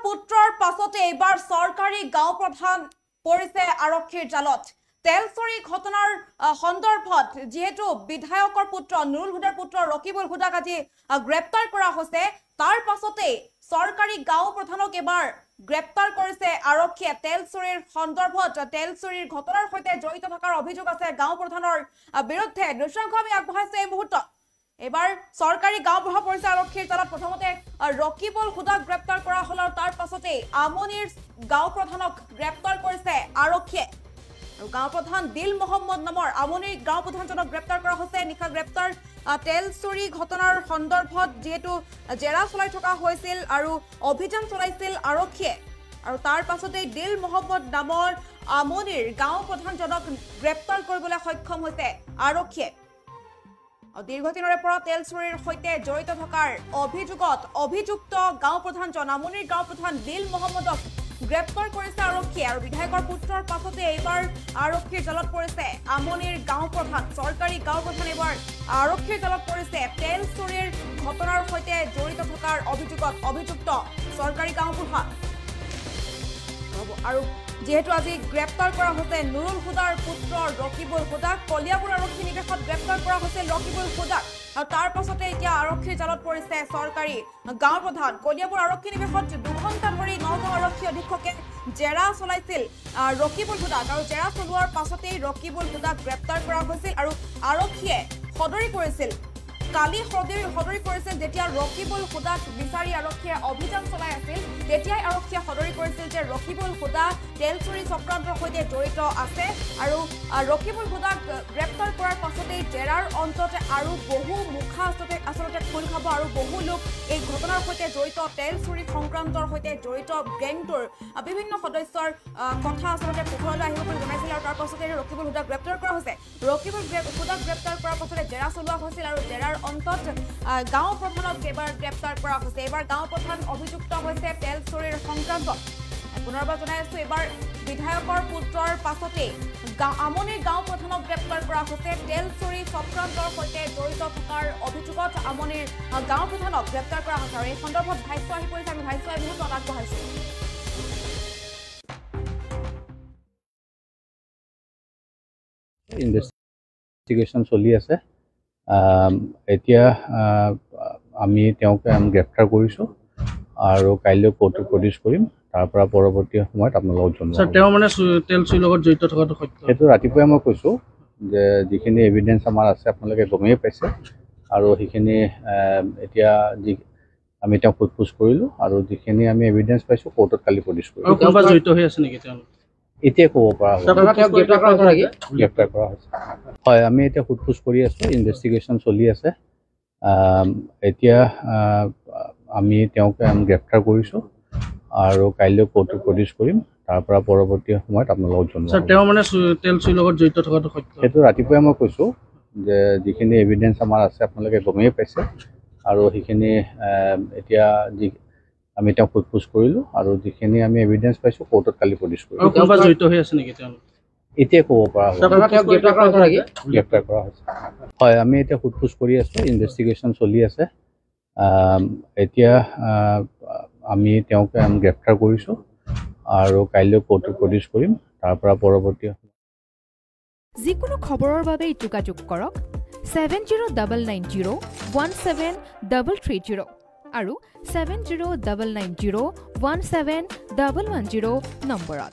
পুত্ৰৰ পাছতে এবাৰ চৰকাৰী গাঁও প্ৰধান পৰিছে আৰক্ষীৰ জালত তেলচুৰি ঘটনাৰ সন্দৰ্ভত যেহেতু বিধায়কৰ পুত্ৰ নুৰুল হুদাৰ পুত্ৰ ৰকিবুল হুদাক আজি গ্ৰেপ্তাৰ কৰা হৈছে তাৰ পাছতে চৰকাৰী গাঁও প্ৰধানক এবাৰ গ্ৰেপ্তাৰ কৰিছে আৰক্ষীয়ে তেলচুৰিৰ সন্দৰ্ভত তেলচুৰিৰ ঘটনাৰ সৈতে জড়িত থকাৰ অভিযোগ আছে গাঁও প্ৰধানৰ বিৰুদ্ধে দৃশ্যাংশ আমি আগবঢ়াইছো এই মুহূৰ্তত এবাৰ চৰকাৰী গাঁও প্ৰধান পৰিছে আৰক্ষীৰ জালত প্ৰথমতে ৰকিবুল হুদাক গ্ৰেপ্তাৰ কৰা হল আৰু তাৰ পাছতে আমনিৰ গাঁও প্ৰধানক গ্ৰেপ্তাৰ কৰিছে আৰক্ষীয়ে আৰু গাঁও প্ৰধান দিল মহম্মদ নামৰ আমনিৰ গাঁও প্ৰধানজনক গ্ৰেপ্তাৰ কৰা হৈছে নিশা গ্ৰেপ্তাৰ তেলচুৰি ঘটনাৰ সন্দৰ্ভত যেহেতু জেৰা চলাই থকা হৈছিল আৰু অভিযান চলাইছিল আৰক্ষীয়ে আৰু তাৰ পাছতে দিল মহম্মদ নামৰ আমনিৰ গাঁও প্ৰধানজনক গ্ৰেপ্তাৰ কৰিবলৈ সক্ষম হৈছে আৰক্ষীয়ে দীৰ্ঘদিনৰে পৰা তেলচুৰিৰ সৈতে জড়িত থকাৰ অভিযোগত অভিযুক্ত গাঁও প্ৰধানজন আমনিৰ গাঁও প্ৰধান দিল মহম্মদক গ্ৰেপ্তাৰ কৰিছে আৰক্ষীয়ে আৰু বিধায়কৰ পুত্ৰৰ পাছতে এইবাৰ আৰক্ষীৰ জালত পৰিছে আমনিৰ গাঁও প্ৰধান চৰকাৰী গাঁও প্ৰধান এইবাৰ আৰক্ষীৰ জালত পৰিছে তেলচুৰিৰ ঘটনাৰ সৈতে জড়িত থকাৰ অভিযোগত অভিযুক্ত চৰকাৰী গাঁও প্ৰধান আৰু যেহেতু আজি গ্ৰেপ্তাৰ কৰা হৈছে নুৰুল হুদাৰ পুত্ৰ ৰকিবুল হুদাক কলিয়াপুৰ আৰক্ষী নিকেশত গ্ৰেপ্তাৰ কৰা হৈছে ৰকিবুল হুদাক আৰু তাৰ পাছতে এতিয়া আৰক্ষীৰ জালত পৰিছে চৰকাৰী গাঁও প্ৰধান কলিয়াপুৰ আৰক্ষী নিকেশত 2 ঘণ্টা ধৰি নগাঁও আৰক্ষী অধীক্ষকে জেৰা চলাইছিল ৰকিবুল হুদাক আৰু জেৰা চলোৱাৰ পাছতেই ৰকিবুল হুদাক গ্ৰেপ্তাৰ কৰা হৈছিল আৰু আৰক্ষীয়ে সদৰি কৰিছিল কালি সদৰি কৰিছিল যেতিয়া ৰকিবুল হুদাক বিচাৰি আৰক্ষীয়ে অভিযান চলাই আছিল তেতিয়াই আৰক্ষীয়ে সদৰি কৰিছিল যে ৰকিবুল হুদা তেলচুৰি চক্ৰান্তৰ সৈতে জড়িত আছে আৰু ৰকিবুল হুদাক গ্ৰেপ্তাৰ কৰাৰ পাছতেই জেৰাৰ অন্ততে আৰু বহু মুখা আচলতে খোল খাব আৰু বহু লোক এই ঘটনাৰ সৈতে জড়িত তেলচুৰি সংক্ৰান্তৰ সৈতে জড়িত গেংটোৰ বিভিন্ন সদস্যৰ কথা আচলতে পোহৰলৈ আহিব বুলি জনাইছিল আৰু তাৰ পাছতে ৰকিবুল হুদাক গ্ৰেপ্তাৰ কৰা হৈছে ৰকিবুল হুদাক গ্ৰেপ্তাৰ কৰাৰ পাছতে জেৰা চলোৱা হৈছিল আৰু জেৰাৰ অন্তত গাঁও প্ৰধানক এবাৰ গ্ৰেপ্তাৰ কৰা হৈছে এবাৰ গাঁও প্ৰধান অভিযুক্ত হৈছে তেলচুৰিৰ সংক্ৰান্তত পুনৰবাৰ জনাই আছো এবাৰ বিধায়কৰ পুত্ৰৰ পাছতে আমনিৰ গাঁও প্ৰধানক গ্ৰেপ্তাৰ কৰা হৈছে তেলচুৰি চক্ৰান্তৰ সৈতে জড়িত থকাৰ অভিযোগত আমনিৰ গাঁও প্ৰধানক গ্ৰেপ্তাৰ কৰা হৈছে আৰু এই সন্দৰ্ভত ভাষ্য আহি পৰিছে আমি ভাষ্য এই মুহূৰ্তত আগবঢ়াইছো ইনভেষ্টিগেশ্যন চলি আছে এতিয়া আমি তেওঁক গ্ৰেপ্তাৰ কৰিছোঁ আৰু কাইলৈ কোৰ্টত প্ৰডিউচ কৰিম তাৰ পৰা পৰৱৰ্তী সময়ত আপোনালোকক জনাম স্যাৰ তেওঁ মানে তেলচুৰিৰ লগত জড়িত থকাটো সত্য সেইটো ৰাতিপুৱাই মই কৈছোঁ যে যিখিনি এভিডেঞ্চ আমাৰ আছে আপোনালোকে গমেই পাইছে আৰু সেইখিনি এতিয়া যি আমি তেওঁক সোধপোছ কৰিলোঁ আৰু যিখিনি আমি এভিডেঞ্চ পাইছোঁ কোৰ্টত কালি প্ৰডিউচ কৰিম আৰু কোনোবা জড়িত হৈ আছে নেকি তেওঁ এতিয়া ক'ব পৰা হ'ব গ্ৰেপ্তাৰ কৰা হৈছে হয় আমি এতিয়া সোধপোছ কৰি আছোঁ ইনভেষ্টিগেশ্যন চলি আছে এতিয়া আমি তেওঁক গ্ৰেপ্তাৰ কৰিছোঁ আৰু কাইলৈ কোৰ্টত প্ৰডিউচ কৰিম তাৰ পৰা পৰৱৰ্তী সময়ত আপোনালোকক জনাম স্যাৰ তেওঁ মানে তেলচুৰিৰ লগত জড়িত থকাটো সত্য সেইটো ৰাতিপুৱাই মই কৈছোঁ যে যিখিনি এভিডেঞ্চ আমাৰ আছে আপোনালোকে গমেই পাইছে আৰু সেইখিনি এতিয়া যি আমি তেওঁক সোধপোছ কৰিলোঁ আৰু যিখিনি আমি এভিডেঞ্চ পাইছোঁ কোৰ্টত কালি প্ৰডিউচ কৰিম আৰু কোনোবা জড়িত হৈ আছে নেকি তেওঁ এতিয়া ক'ব পৰা হ'ব গ্ৰেপ্তাৰ কৰা হৈছে হয় আমি এতিয়া সোধপোছ কৰি আছোঁ ইনভেষ্টিগেশ্যন চলি আছে এতিয়া আমি তেওঁক গ্ৰেপ্তাৰ কৰিছোঁ আৰু কাইলৈ কোৰ্টত প্ৰডিউচ কৰিম তাৰ পৰা পৰৱৰ্তী যিকোনো খবৰৰ বাবে যোগাযোগ কৰক 7099017330 আৰু 7099017110 নম্বৰত